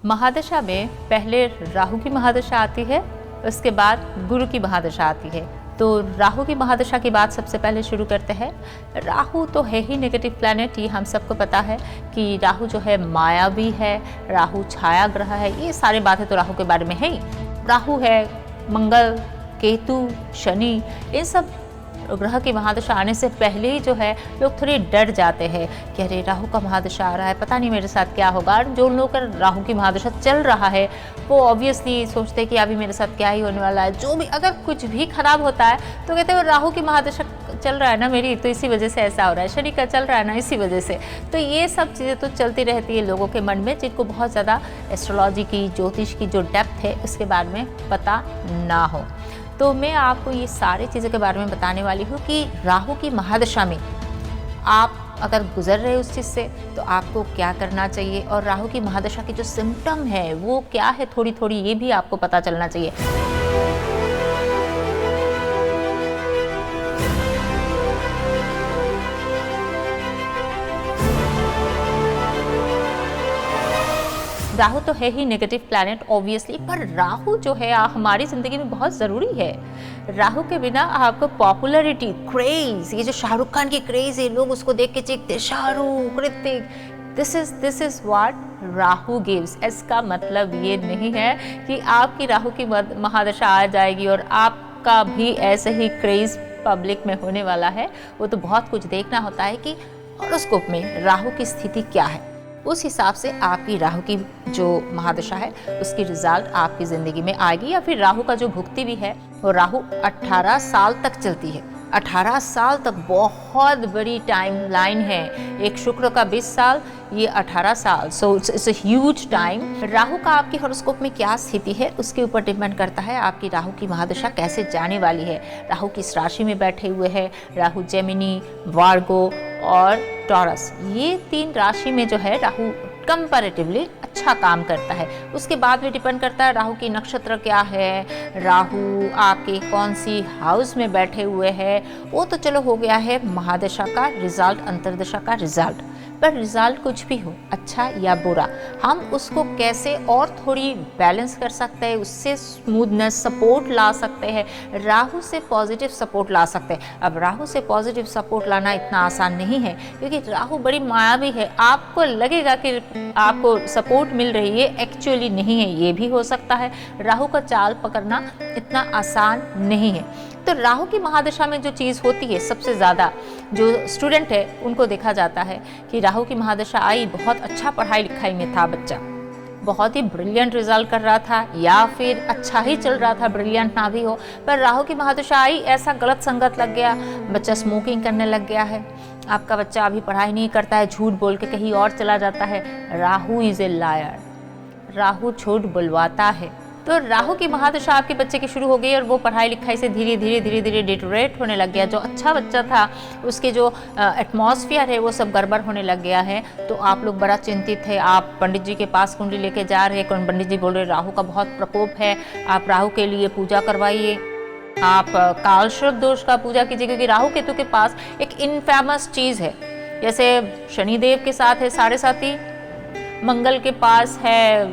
महादशा में पहले राहु की महादशा आती है, उसके बाद गुरु की महादशा आती है। तो राहु की महादशा की बात सबसे पहले शुरू करते हैं। राहु तो है ही नेगेटिव प्लैनेट, ये हम सबको पता है कि राहु जो है मायावी है, राहु छाया ग्रह है, ये सारी बातें तो राहु के बारे में है ही। राहु है, मंगल, केतु, शनि, इन सब ग्रह की महादशा आने से पहले ही जो है लोग थोड़े डर जाते हैं कि अरे राहु का महादशा आ रहा है, पता नहीं मेरे साथ क्या होगा। और जो लोग का राहु की महादशा चल रहा है वो ऑब्वियसली सोचते हैं कि अभी मेरे साथ क्या ही होने वाला है। जो भी अगर कुछ भी खराब होता है तो कहते हैं राहु की महादशा चल रहा है ना मेरी, तो इसी वजह से ऐसा हो रहा है, शनि का चल रहा है ना इसी वजह से। तो ये सब चीज़ें तो चलती रहती है लोगों के मन में, जिनको बहुत ज़्यादा एस्ट्रोलॉजी की, ज्योतिष की जो डेप्थ है उसके बारे में पता ना हो। तो मैं आपको ये सारी चीज़ों के बारे में बताने वाली हूँ कि राहु की महादशा में आप अगर गुजर रहे उस चीज़ से तो आपको क्या करना चाहिए, और राहु की महादशा की जो सिम्टम है वो क्या है, थोड़ी थोड़ी ये भी आपको पता चलना चाहिए। राहु तो है ही नेगेटिव प्लैनेट ऑब्वियसली, पर राहु जो है हमारी ज़िंदगी में बहुत ज़रूरी है। राहु के बिना आपको पॉपुलैरिटी, क्रेज़, ये जो शाहरुख खान की क्रेज़ है, लोग उसको देख के चीखते Shahrukh, Hrithik, this is what Rahu gives. इसका मतलब ये नहीं है कि आपकी राहु की महादशा आ जाएगी और आपका भी ऐसे ही क्रेज़ पब्लिक में होने वाला है। वो तो बहुत कुछ देखना होता है कि हॉरोस्कोप में राहु की स्थिति क्या है, उस हिसाब से आपकी राहु की जो महादशा है उसकी रिजल्ट आपकी ज़िंदगी में आएगी। या फिर राहु का जो भुक्ति भी है वो राहु 18 साल तक चलती है। 18 साल तक बहुत बड़ी टाइम लाइन है। एक शुक्र का 20 साल, ये 18 साल, so it's a huge time. Rahu का आपके हॉरोस्कोप में क्या स्थिति है उसके ऊपर डिपेंड करता है आपकी राहु की महादशा कैसे जाने वाली है। राहु किस राशि में बैठे हुए हैं, राहु जेमिनी, वार्गो और टॉरस, ये 3 राशि में जो है राहु कंपैरेटिवली अच्छा काम करता है। उसके बाद भी डिपेंड करता है राहु की नक्षत्र क्या है, राहु आपके कौन सी हाउस में बैठे हुए हैं। वो तो चलो हो गया है महादशा का रिजल्ट, अंतर्दशा का रिजल्ट। पर रिजल्ट कुछ भी हो, अच्छा या बुरा, हम उसको कैसे और थोड़ी बैलेंस कर सकते हैं, उससे स्मूथनेस, सपोर्ट ला सकते हैं, राहु से पॉजिटिव सपोर्ट ला सकते हैं। अब राहु से पॉजिटिव सपोर्ट लाना इतना आसान नहीं है क्योंकि राहु बड़ी मायावी है। आपको लगेगा कि आपको सपोर्ट मिल रही है, एक्चुअली नहीं है, ये भी हो सकता है। राहु का चाल पकड़ना इतना आसान नहीं है। तो राहु की महादशा में जो चीज़ होती है सबसे ज़्यादा, जो स्टूडेंट है उनको देखा जाता है कि राहु की महादशा आई, बहुत अच्छा पढ़ाई लिखाई में था बच्चा, बहुत ही ब्रिलियंट रिजल्ट कर रहा था या फिर अच्छा ही चल रहा था, ब्रिलियंट ना भी हो, पर राहु की महादशा आई, ऐसा गलत संगत लग गया, बच्चा स्मोकिंग करने लग गया है, आपका बच्चा अभी पढ़ाई नहीं करता है, झूठ बोल के कहीं और चला जाता है। Rahu is a lawyer, Rahu झूठ बुलवाता है। तो राहु की महादशा आपके बच्चे की शुरू हो गई और वो पढ़ाई लिखाई से धीरे धीरे डिटोरेट होने लग गया। जो अच्छा बच्चा था उसके जो एटमॉस्फेयर है वो सब गड़बड़ होने लग गया है। तो आप लोग बड़ा चिंतित है, आप पंडित जी के पास कुंडली लेके जा रहे हैं, पंडित जी बोल रहे राहु का बहुत प्रकोप है, आप राहु के लिए पूजा करवाइए, आप कालश्रव दोष का पूजा कीजिए, क्योंकि राहु केतु के पास एक इनफेमस चीज़ है। जैसे शनिदेव के साथ है साढ़े साथी, मंगल के पास है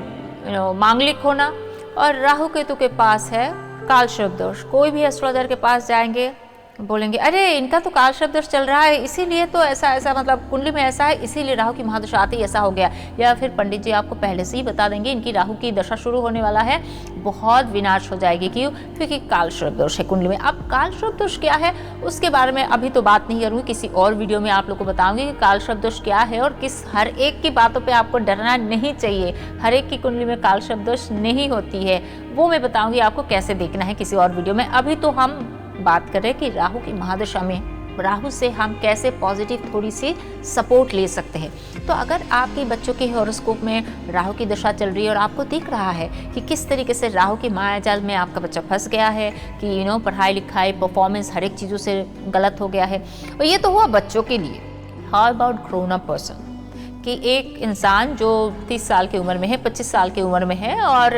मांगलिक होना, और राहु केतु के पास है कालश्रव दोष। कोई भी एस्ट्रोलॉजर के पास जाएंगे बोलेंगे अरे इनका तो कालश्रव दोष चल रहा है, इसीलिए तो ऐसा मतलब कुंडली में ऐसा है, इसीलिए राहु की महादशा आती ऐसा हो गया। या फिर पंडित जी आपको पहले से ही बता देंगे इनकी राहु की दशा शुरू होने वाला है, बहुत विनाश हो जाएगी। क्यों? क्योंकि कालश्रव दोष है कुंडली में। अब कालश्रव दोष क्या है उसके बारे में अभी तो बात नहीं करूँगी, किसी और वीडियो में आप लोग को बताऊंगी कि कालश्रव दोष क्या है और किस हर एक की बातों पर आपको डरना नहीं चाहिए। हर एक की कुंडली में कालश्रव दोष नहीं होती है, वो मैं बताऊँगी आपको कैसे देखना है किसी और वीडियो में। अभी तो हम बात करें कि राहु की महादशा में राहु से हम कैसे पॉजिटिव थोड़ी सी सपोर्ट ले सकते हैं। तो अगर आपके बच्चों के हॉरोस्कोप में राहु की दशा चल रही है और आपको दिख रहा है कि किस तरीके से राहु की मायाजाल में आपका बच्चा फंस गया है कि पढ़ाई लिखाई, परफॉर्मेंस, हर एक चीज़ों से गलत हो गया है, और ये तो हुआ बच्चों के लिए। How about grown up person? कि एक इंसान जो 30 साल की उम्र में है, 25 साल की उम्र में है और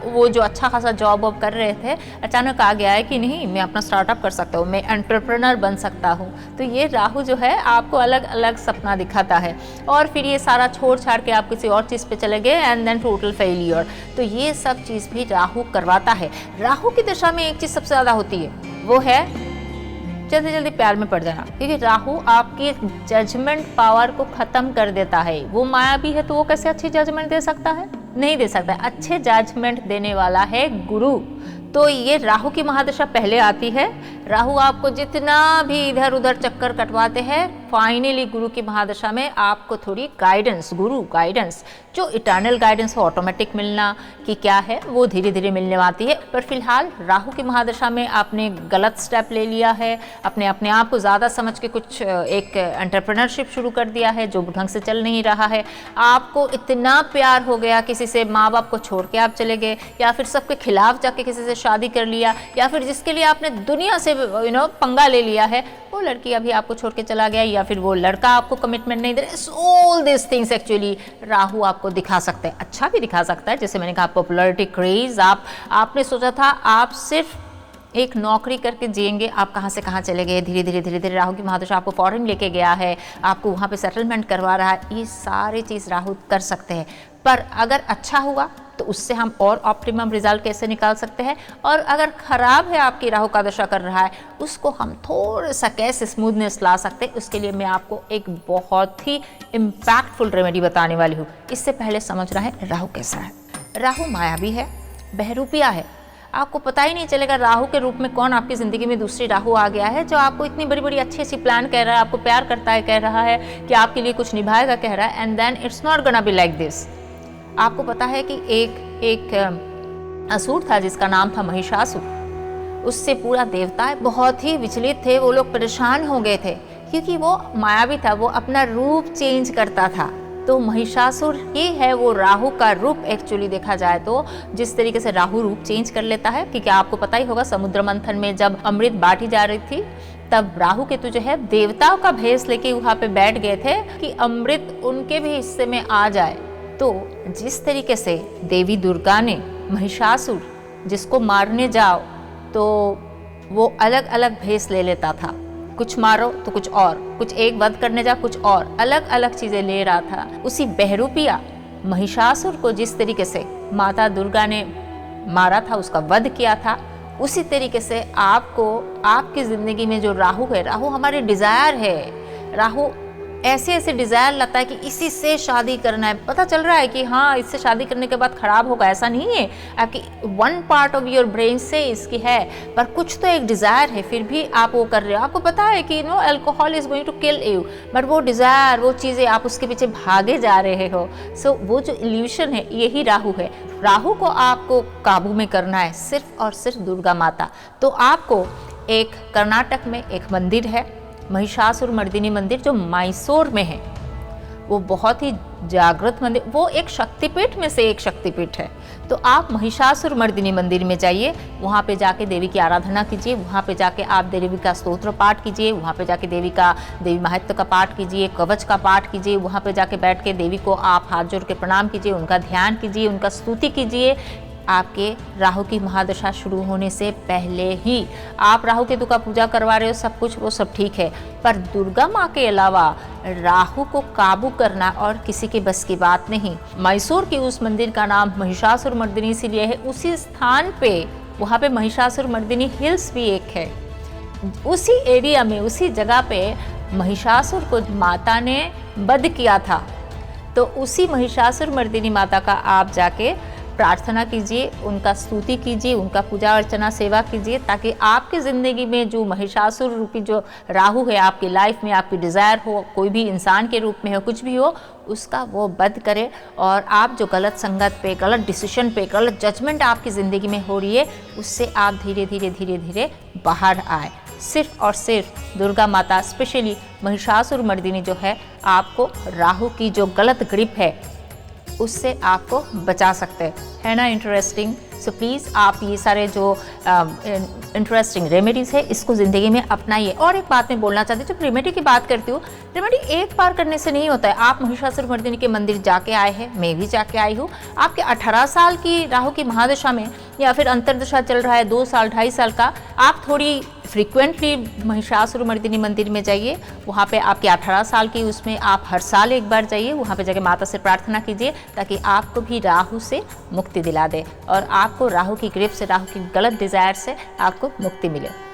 वो जो अच्छा खासा जॉब वॉब कर रहे थे, अचानक आ गया है कि नहीं मैं अपना स्टार्टअप कर सकता हूँ, मैं एंटरप्रेन्योर बन सकता हूँ। तो ये राहु जो है आपको अलग अलग सपना दिखाता है और फिर ये सारा छोड़ छाड़ के आप किसी और चीज़ पे चले गए एंड देन टोटल फेलियर। तो ये सब चीज़ भी राहु करवाता है। राहु की दिशा में एक चीज़ सबसे ज़्यादा होती है, वो है जल्दी जल्दी प्यार में पड़ जाना, क्योंकि राहु आपकी जजमेंट पावर को खत्म कर देता है। वो मायावी है तो वो कैसे अच्छी जजमेंट दे सकता है? नहीं दे सकता। अच्छे जजमेंट देने वाला है गुरु। तो ये राहु की महादशा पहले आती है। राहु आपको जितना भी इधर उधर चक्कर कटवाते हैं, फाइनली गुरु की महादशा में आपको थोड़ी गाइडेंस, गुरु गाइडेंस, जो इटर्नल गाइडेंस हो, ऑटोमेटिक मिलना कि क्या है, वो धीरे धीरे मिलने आती है। पर फिलहाल राहु की महादशा में आपने गलत स्टेप ले लिया है, अपने आप को ज़्यादा समझ के कुछ एक एंटरप्रेन्योरशिप शुरू कर दिया है जो ढंग से चल नहीं रहा है। आपको इतना प्यार हो गया किसी से, माँ बाप को छोड़ के आप चले गए, या फिर सबके खिलाफ जाके किसी से शादी कर लिया, या फिर जिसके लिए आपने दुनिया से पंगा ले लिया है, वो लड़की अभी आपको छोड़ के चला गया, या फिर वो लड़का आपको कमिटमेंट नहीं दे रहा। All this things actually Rahu आपको दिखा सकता है, अच्छा भी दिखा सकता है। जैसे मैंने कहा पॉपुलैरिटी, क्रेज, आपने सोचा था आप सिर्फ एक नौकरी करके जिएंगे, आप कहाँ से कहाँ चले गए। धीरे धीरे राहु की महादशा आपको फॉरेन लेके गया है, आपको वहाँ पे सेटलमेंट करवा रहा है। ये सारी चीज़ राहु कर सकते हैं। पर अगर अच्छा हुआ तो उससे हम और ऑप्टिमम रिजल्ट कैसे निकाल सकते हैं, और अगर ख़राब है आपकी राहु का दशा कर रहा है, उसको हम थोड़ा सा कैसे स्मूथनेस ला सकते हैं, उसके लिए मैं आपको एक बहुत ही इम्पैक्टफुल रेमेडी बताने वाली हूँ। इससे पहले समझ रहा है राहु कैसा है। राहु मायावी है, बहरूपिया है। आपको पता ही नहीं चलेगा राहु के रूप में कौन आपकी ज़िंदगी में दूसरी राहु आ गया है, जो आपको इतनी बड़ी बड़ी अच्छी अच्छी प्लान कह रहा है, आपको प्यार करता है, कह रहा है कि आपके लिए कुछ निभाएगा, कह रहा है, and then it's not gonna be like this. आपको पता है कि एक असुर था जिसका नाम था महिषासुर। उससे पूरा देवता बहुत ही विचलित थे, वो लोग परेशान हो गए थे क्योंकि वो मायावी था, वो अपना रूप चेंज करता था। तो महिषासुर ही है वो राहु का रूप। एक्चुअली देखा जाए तो जिस तरीके से राहु रूप चेंज कर लेता है, क्योंकि आपको पता ही होगा समुद्र मंथन में जब अमृत बांटी जा रही थी, तब राहु केतु जो है देवताओं का भेष लेके वहाँ पे बैठ गए थे कि अमृत उनके भी हिस्से में आ जाए। तो जिस तरीके से देवी दुर्गा ने महिषासुर जिसको मारने जाओ तो वो अलग अलग भेष ले लेता था, कुछ मारो तो कुछ और, कुछ एक वध करने जा कुछ और, अलग अलग चीजें ले रहा था। उसी बहरूपिया महिषासुर को जिस तरीके से माता दुर्गा ने मारा था, उसका वध किया था, उसी तरीके से आपको आपकी जिंदगी में जो राहु है, राहु हमारे डिजायर है, राहु ऐसे ऐसे डिजायर लाता है कि इसी से शादी करना है। पता चल रहा है कि हाँ इससे शादी करने के बाद खराब होगा, ऐसा नहीं है। आपकी one part of your brain से इसकी है, पर कुछ तो एक डिजायर है, फिर भी आप वो कर रहे हो। आपको पता है कि alcohol is going to kill you, but वो डिजायर, वो चीजें आप उसके पीछे भागे जा रहे हो। सो वो जो इल्यूशन है यही राहु है। राहु को आपको काबू में करना है सिर्फ और सिर्फ दुर्गा माता। तो आपको एक कर्नाटक में एक मंदिर है महिषासुर मर्दिनी मंदिर, जो मैसूर में है। वो बहुत ही जागृत मंदिर, वो एक शक्तिपीठ में से एक शक्तिपीठ है। तो आप महिषासुर मर्दिनी मंदिर में जाइए, वहाँ पे जाके देवी की आराधना कीजिए, वहाँ पे जाके आप देवी का स्तोत्र पाठ कीजिए, वहाँ पे जाके देवी महत्व का पाठ कीजिए, कवच का पाठ कीजिए, वहाँ पे जाके बैठ के देवी को आप हाथ जोड़ के प्रणाम कीजिए, उनका ध्यान कीजिए, उनका स्तुति कीजिए। आपके राहु की महादशा शुरू होने से पहले ही आप राहु केतु का पूजा करवा रहे हो, सब कुछ वो सब ठीक है, पर दुर्गा माँ के अलावा राहु को काबू करना और किसी के बस की बात नहीं। मैसूर की उस मंदिर का नाम महिषासुर मर्दिनी इसीलिए है, उसी स्थान पे वहाँ पे महिषासुर मर्दिनी हिल्स भी एक है। उसी एरिया में, उसी जगह पे महिषासुर को माता ने वध किया था। तो उसी महिषासुर मर्दिनी माता का आप जाके प्रार्थना कीजिए, उनका स्तुति कीजिए, उनका पूजा अर्चना सेवा कीजिए, ताकि आपकी ज़िंदगी में जो महिषासुर रूपी जो राहु है आपकी लाइफ में, आपकी डिज़ायर हो, कोई भी इंसान के रूप में हो, कुछ भी हो, उसका वो वध करे। और आप जो गलत संगत पे, गलत डिसीजन पे, गलत जजमेंट आपकी ज़िंदगी में हो रही है, उससे आप धीरे धीरे बाहर आए। सिर्फ और सिर्फ दुर्गा माता, स्पेशली महिषासुर मर्दिनी जो है, आपको राहु की जो गलत ग्रिप है उससे आपको बचा सकते हैं। है ना इंटरेस्टिंग? सो प्लीज़ आप ये सारे जो इंटरेस्टिंग रेमेडीज़ है इसको ज़िंदगी में अपनाइए। और एक बात मैं बोलना चाहती हूँ, जब रेमेडी की बात करती हूँ, रेमेडी एक बार करने से नहीं होता है। आप महिषासुरमर्दिनी के मंदिर जाके आए हैं, मैं भी जाके आई हूँ। आपके 18 साल की राहु की महादशा में या फिर अंतर्दशा चल रहा है 2 साल 2.5 साल का, आप थोड़ी फ्रीक्वेंटली महिषासुरमर्दिनी मंदिर में जाइए। वहाँ पे आपके 18 साल की उसमें आप हर साल एक बार जाइए, वहाँ पे जाके माता से प्रार्थना कीजिए ताकि आपको भी राहु से मुक्ति दिला दे और आपको राहु की ग्रिप से, राहु की गलत डिज़ायर से आपको मुक्ति मिले।